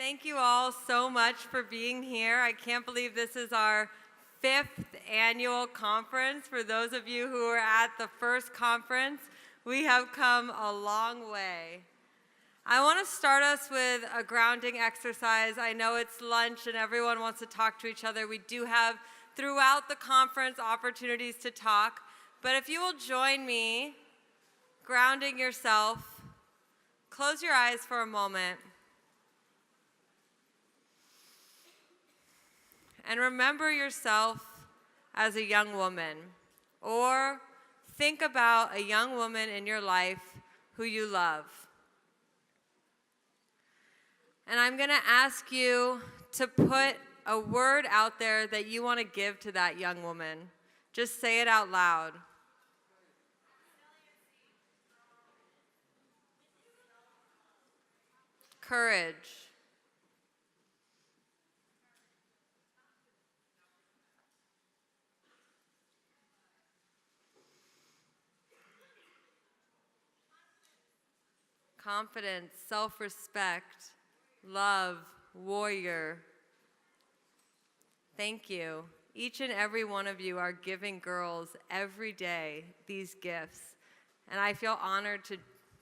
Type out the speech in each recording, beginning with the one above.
Thank you all so much for being here. I can't believe this is our 5th annual conference. For those of you who were at the first conference, we have come a long way. I want to start us with a grounding exercise. I know it's lunch and everyone wants to talk to each other. We do have throughout the conference opportunities to talk, but if you will join me grounding yourself, close your eyes for a moment. And remember yourself as a young woman, or think about a young woman in your life who you love. And I'm going to ask you to put a word out there that you want to give to that young woman. Just say it out loud. Courage. Confidence, self-respect, love, warrior. Thank you. Each and every one of you are giving girls every day these gifts. And I feel honored to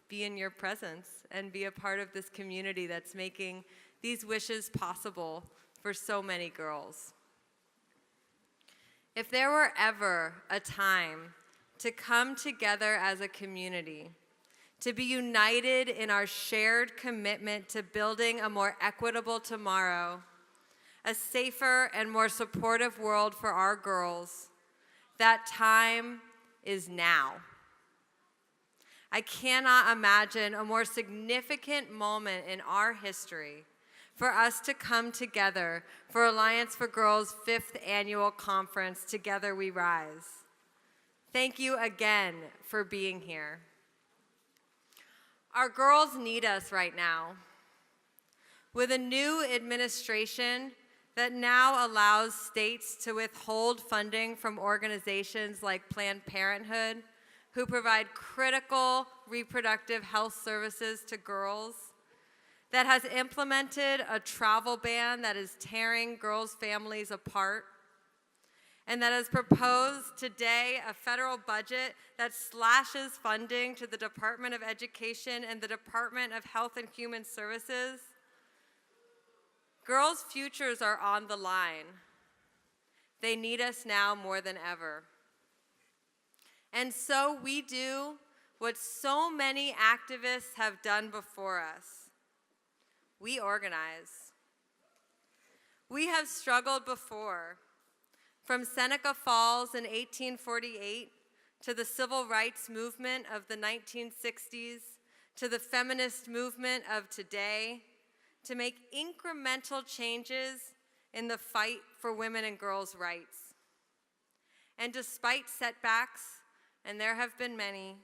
be in your presence and be a part of this community that's making these wishes possible for so many girls. If there were ever a time to come together as a community, to be united in our shared commitment to building a more equitable tomorrow, a safer and more supportive world for our girls, that time is now. I cannot imagine a more significant moment in our history for us to come together for Alliance for Girls' 5th annual conference, Together We Rise. Thank you again for being here. Our girls need us right now. With a new administration that now allows states to withhold funding from organizations like Planned Parenthood, who provide critical reproductive health services to girls, that has implemented a travel ban that is tearing girls' families apart, and that has proposed today a federal budget that slashes funding to the Department of Education and the Department of Health and Human Services. Girls' futures are on the line. They need us now more than ever. And so we do what so many activists have done before us. We organize. We have struggled before. From Seneca Falls in 1848 to the civil rights movement of the 1960s to the feminist movement of today, to make incremental changes in the fight for women and girls' rights. And despite setbacks, and there have been many,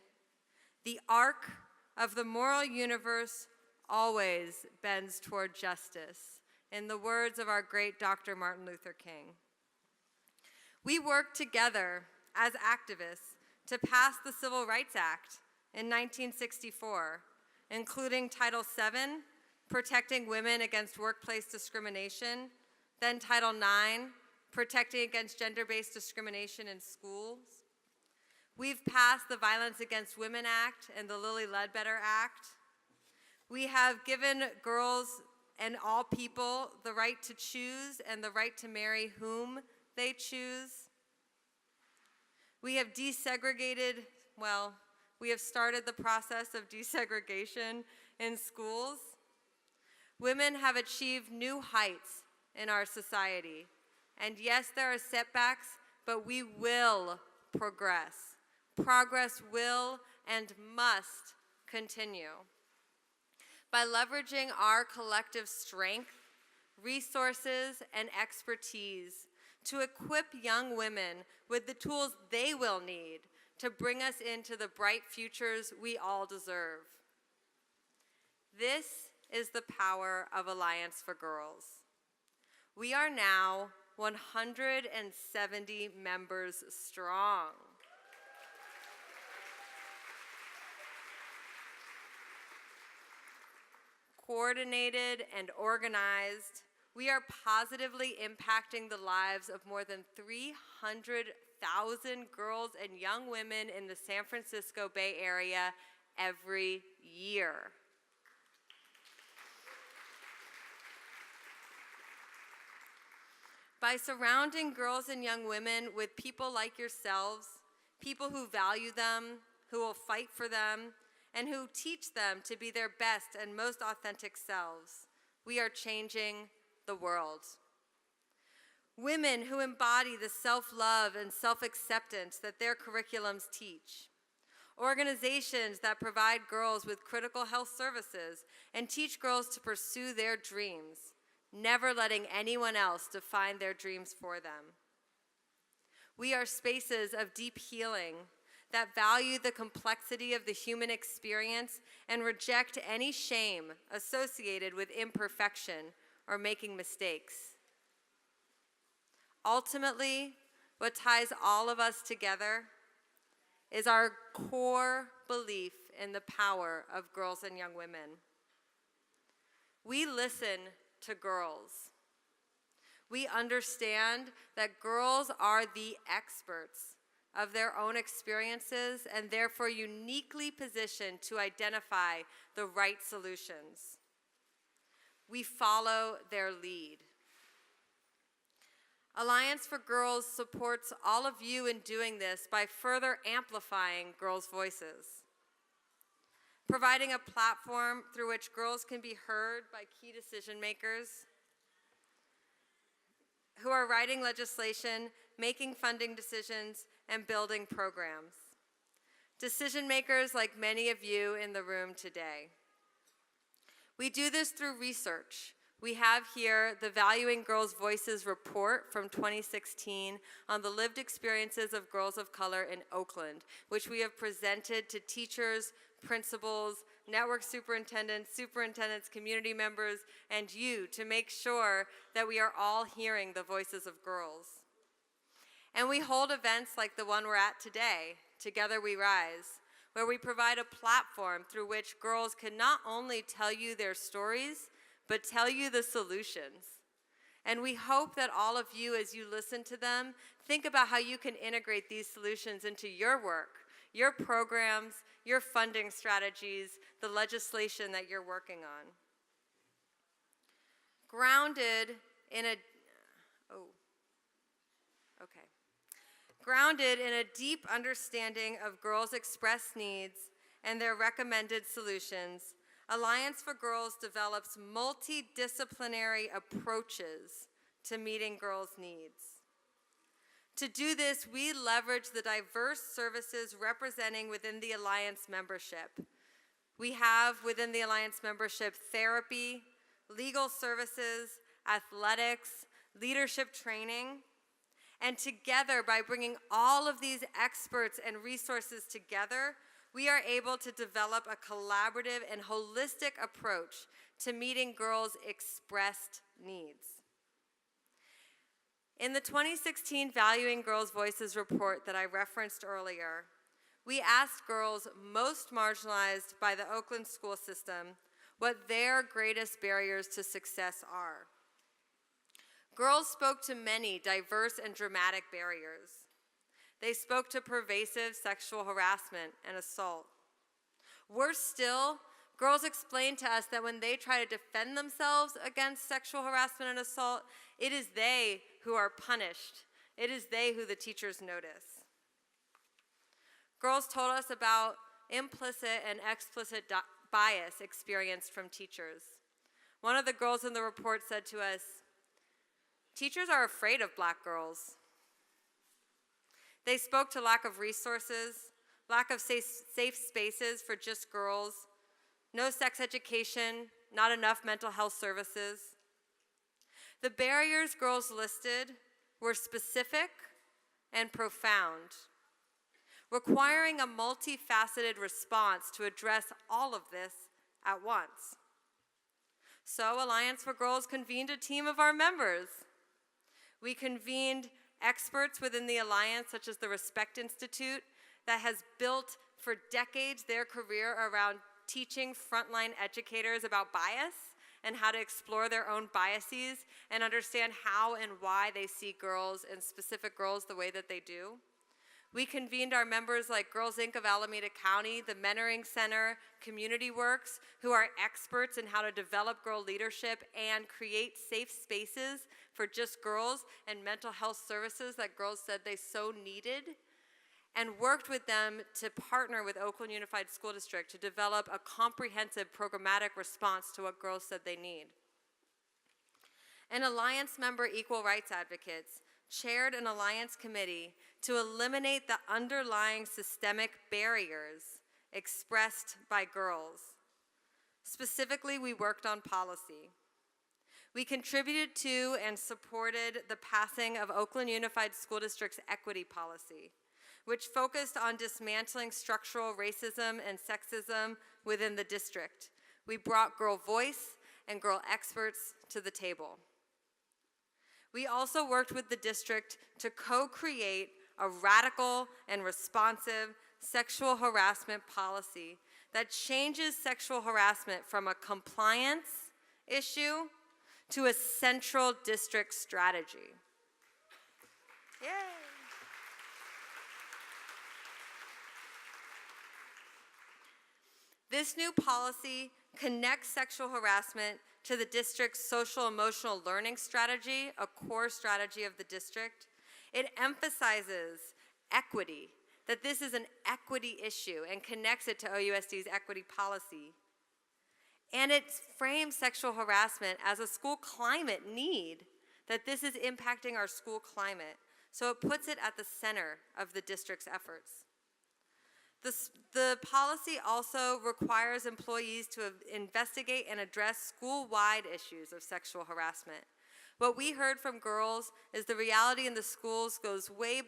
the arc of the moral universe always bends toward justice, in the words of our great Dr. Martin Luther King. We worked together as activists to pass the Civil Rights Act in 1964, including Title VII, protecting women against workplace discrimination, then Title IX, protecting against gender-based discrimination in schools. We've passed the Violence Against Women Act and the Lilly Ledbetter Act. We have given girls and all people the right to choose and the right to marry whom they choose. We have desegregated, we have started the process of desegregation in schools. Women have achieved new heights in our society. And yes, there are setbacks, but we will progress. Progress will and must continue. By leveraging our collective strength, resources, and expertise to equip young women with the tools they will need to bring us into the bright futures we all deserve. This is the power of Alliance for Girls. We are now 170 members strong. coordinated, and organized, we are positively impacting the lives of more than 300,000 girls and young women in the San Francisco Bay Area every year. By surrounding girls and young women with people like yourselves, people who value them, who will fight for them, and who teach them to be their best and most authentic selves, we are changing the world. Women who embody the self-love and self-acceptance that their curriculums teach. Organizations that provide girls with critical health services and teach girls to pursue their dreams, never letting anyone else define their dreams for them. We are spaces of deep healing that value the complexity of the human experience and reject any shame associated with imperfection or making mistakes. Ultimately, what ties all of us together is our core belief in the power of girls and young women. We listen to girls. We understand that girls are the experts of their own experiences and therefore uniquely positioned to identify the right solutions. We follow their lead. Alliance for Girls supports all of you in doing this by further amplifying girls' voices, providing a platform through which girls can be heard by key decision makers who are writing legislation, making funding decisions, and building programs. Decision makers like many of you in the room today. We do this through research. We have here the Valuing Girls' Voices report from 2016 on the lived experiences of girls of color in Oakland, which we have presented to teachers, principals, network superintendents, community members, and you to make sure that we are all hearing the voices of girls. And we hold events like the one we're at today, Together We Rise, where we provide a platform through which girls can not only tell you their stories, but tell you the solutions. And we hope that all of you, as you listen to them, think about how you can integrate these solutions into your work, your programs, your funding strategies, the legislation that you're working on. Grounded in a deep understanding of girls' expressed needs and their recommended solutions, Alliance for Girls develops multidisciplinary approaches to meeting girls' needs. To do this, we leverage the diverse services representing within the Alliance membership. We have within the Alliance membership therapy, legal services, athletics, leadership training, and together, by bringing all of these experts and resources together, we are able to develop a collaborative and holistic approach to meeting girls' expressed needs. In the 2016 Valuing Girls' Voices report that I referenced earlier, we asked girls most marginalized by the Oakland school system what their greatest barriers to success are. Girls spoke to many diverse and dramatic barriers. They spoke to pervasive sexual harassment and assault. Worse still, girls explained to us that when they try to defend themselves against sexual harassment and assault, it is they who are punished. It is they who the teachers notice. Girls told us about implicit and explicit bias experienced from teachers. One of the girls in the report said to us, "Teachers are afraid of Black girls." They spoke to lack of resources, lack of safe spaces for just girls, no sex education, not enough mental health services. The barriers girls listed were specific and profound, requiring a multifaceted response to address all of this at once. So Alliance for Girls convened a team of our members. We convened experts within the Alliance, such as the Respect Institute, that has built for decades their career around teaching frontline educators about bias and how to explore their own biases and understand how and why they see girls and specific girls the way that they do. We convened our members like Girls Inc. of Alameda County, the Mentoring Center, Community Works, who are experts in how to develop girl leadership and create safe spaces for just girls and mental health services that girls said they so needed, and worked with them to partner with Oakland Unified School District to develop a comprehensive programmatic response to what girls said they need. And Alliance member Equal Rights Advocates chaired an Alliance committee to eliminate the underlying systemic barriers expressed by girls. Specifically, we worked on policy. We contributed to and supported the passing of Oakland Unified School District's equity policy, which focused on dismantling structural racism and sexism within the district. We brought girl voice and girl experts to the table. We also worked with the district to co-create a radical and responsive sexual harassment policy that changes sexual harassment from a compliance issue to a central district strategy. Yay! This new policy connects sexual harassment to the district's social emotional learning strategy, a core strategy of the district. It emphasizes equity, that this is an equity issue, and connects it to OUSD's equity policy. And it frames sexual harassment as a school climate need, that this is impacting our school climate. So it puts it at the center of the district's efforts. The policy also requires employees to investigate and address school-wide issues of sexual harassment. What we heard from girls is the reality in the schools goes way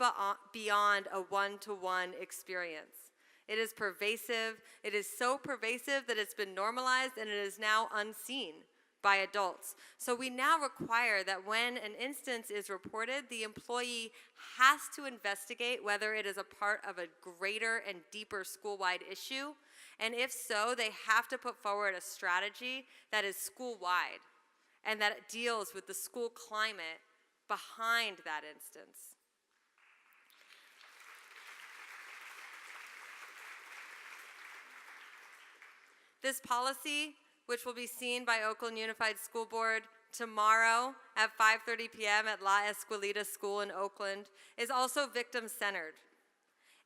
beyond a one-to-one experience. It is pervasive. It is so pervasive that it's been normalized and it is now unseen by adults. So we now require that when an instance is reported, the employee has to investigate whether it is a part of a greater and deeper school-wide issue, and if so, they have to put forward a strategy that is school-wide and that deals with the school climate behind that instance. This policy, which will be seen by Oakland Unified School Board tomorrow at 5:30 p.m. at La Escuelita School in Oakland, is also victim-centered.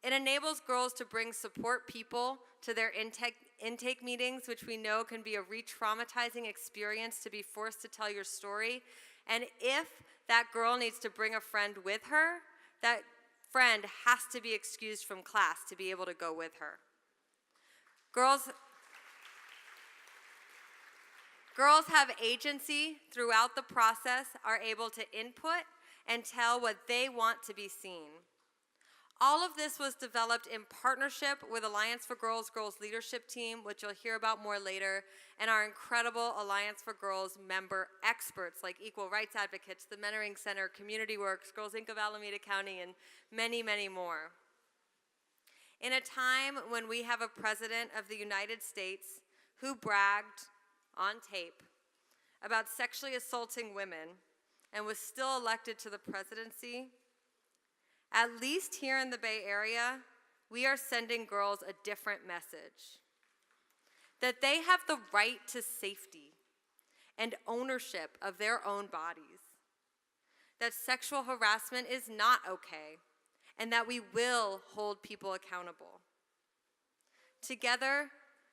It enables girls to bring support people to their intake meetings, which we know can be a re-traumatizing experience to be forced to tell your story. And if that girl needs to bring a friend with her, that friend has to be excused from class to be able to go with her. Girls have agency throughout the process, are able to input and tell what they want to be seen. All of this was developed in partnership with Alliance for Girls Leadership Team, which you'll hear about more later, and our incredible Alliance for Girls member experts like Equal Rights Advocates, the Mentoring Center, Community Works, Girls Inc. of Alameda County, and many, many more. In a time when we have a president of the United States who bragged on tape about sexually assaulting women and was still elected to the presidency, at least here in the Bay Area, we are sending girls a different message. That they have the right to safety and ownership of their own bodies. That sexual harassment is not okay, and that we will hold people accountable. Together,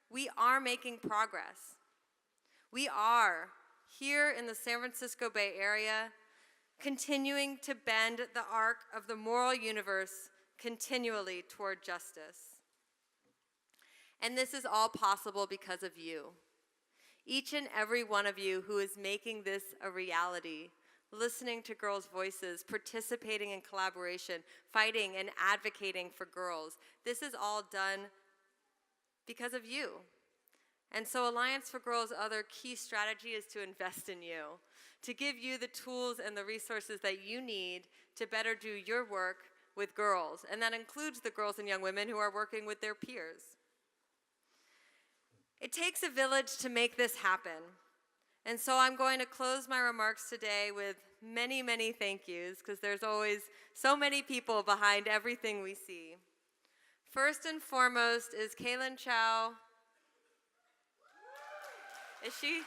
we are making progress. We are, here in the San Francisco Bay Area, continuing to bend the arc of the moral universe continually toward justice. And this is all possible because of you. Each and every one of you who is making this a reality, listening to girls' voices, participating in collaboration, fighting and advocating for girls. This is all done because of you. And so Alliance for Girls' other key strategy is to invest in you, to give you the tools and the resources that you need to better do your work with girls. And that includes the girls and young women who are working with their peers. It takes a village to make this happen. And so I'm going to close my remarks today with many, many thank yous, because there's always so many people behind everything we see. First and foremost is Kaylin Chow. Is she?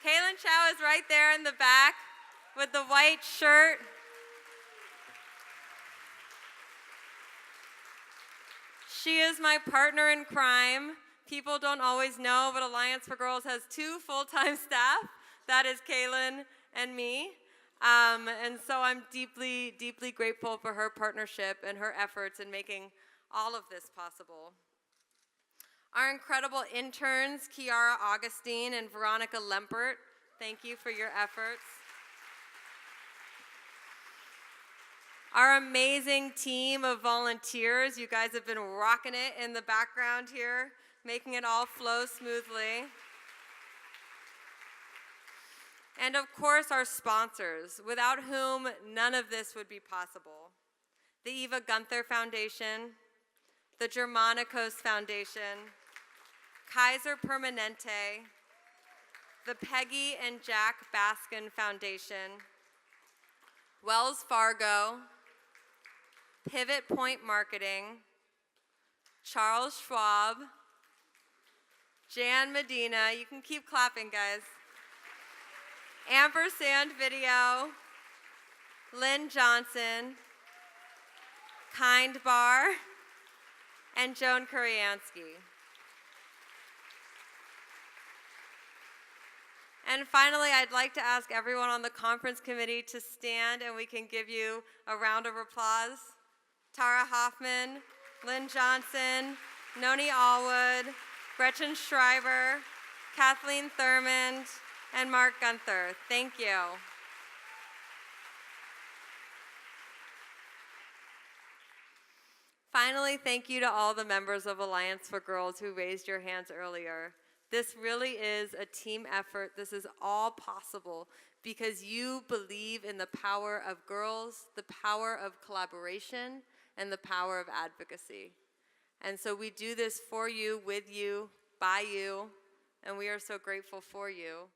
Kaylin Chow is right there in the back with the white shirt. She is my partner in crime. People don't always know, but Alliance for Girls has 2 full-time staff. That is Kaylin and me. And so I'm deeply, deeply grateful for her partnership and her efforts in making all of this possible. Our incredible interns, Kiara Augustine and Veronica Lempert, thank you for your efforts. Our amazing team of volunteers, you guys have been rocking it in the background here, making it all flow smoothly. And of course, our sponsors, without whom none of this would be possible. The Eva Gunther Foundation, the Germanicos Foundation, Kaiser Permanente, the Peggy and Jack Baskin Foundation, Wells Fargo, Pivot Point Marketing, Charles Schwab, Jan Medina, you can keep clapping, guys, Ampersand Video, Lynn Johnson, Kind Bar, and Joan Kuriansky. And finally, I'd like to ask everyone on the conference committee to stand and we can give you a round of applause. Tara Hoffman, Lynn Johnson, Noni Allwood, Gretchen Schreiber, Kathleen Thurmond, and Mark Gunther. Thank you. Finally, thank you to all the members of Alliance for Girls who raised your hands earlier. This really is a team effort. This is all possible because you believe in the power of girls, the power of collaboration, and the power of advocacy. And so we do this for you, with you, by you, and we are so grateful for you.